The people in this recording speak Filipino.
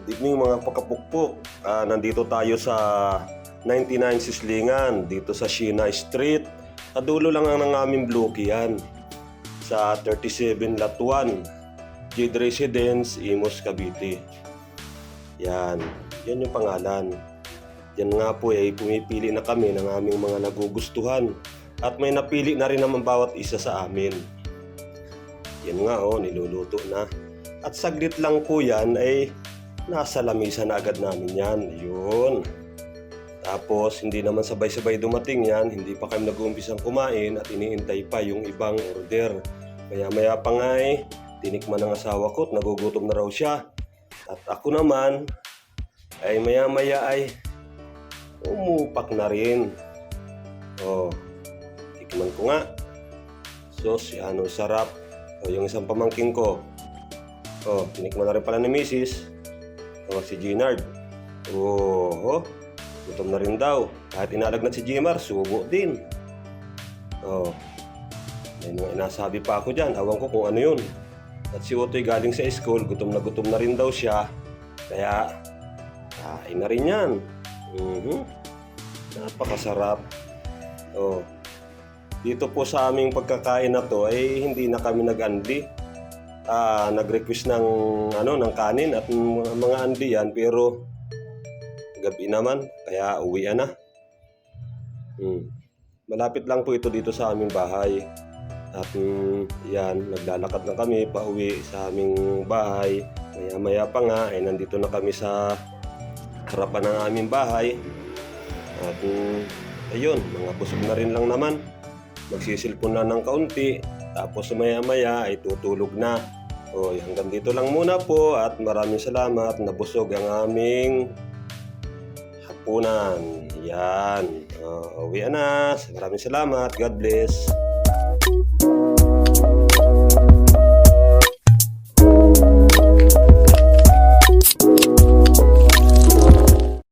Good evening mga pakapukpok. Nandito tayo sa 99 Sislingan, dito sa Sheena Street. Kadulo lang ang aming bloke yan. Sa 37 Lot 1, Jade Residence, Imus, Cavite. Yan yung pangalan. Yan nga po pumipili na kami ng aming mga nagugustuhan. At may napili na rin naman bawat isa sa amin. Yan nga niluluto na. At saglit lang po yan ay nasa lamisa na agad namin yan. Yun. Tapos hindi naman sabay-sabay dumating yan. Hindi pa kami nag-uumpisang kumain at iniintay pa yung ibang order. Maya-maya pa nga tinikman ng asawa ko at nagugutom na raw siya. At ako naman ay maya-maya ay umupak na rin. Tikman ko nga. Sos, sarap. Yung isang pamangking ko. Tinikman na rin pala ni Mrs. Si Ginard. Gutom na rin daw. Kahit inalagnat si Jimar, subo din. May mga inasabi pa ako dyan. Awan ko kung ano yun. At si Otoy galing sa school, gutom na rin daw siya. Kaya, kain na rin yan. Napakasarap. Dito po sa aming pagkakain na to ay hindi na kami nag-andi. Nag-request ng kanin at mga andi yan, pero gabi naman kaya uwian na. Malapit lang po ito dito sa aming bahay. At yan, naglalakad na kami pauwi sa aming bahay. Maya-maya pa nga ay nandito na kami sa harapan ng aming bahay. At ayun, mga busog na rin lang naman. Magsisilpon na ng kaunti. Tapos maya-maya ay tutulog na. Hanggang dito lang muna po at maraming salamat. Nabusog ang aming hapunan. Yan. Uwi na. Maraming salamat. God bless.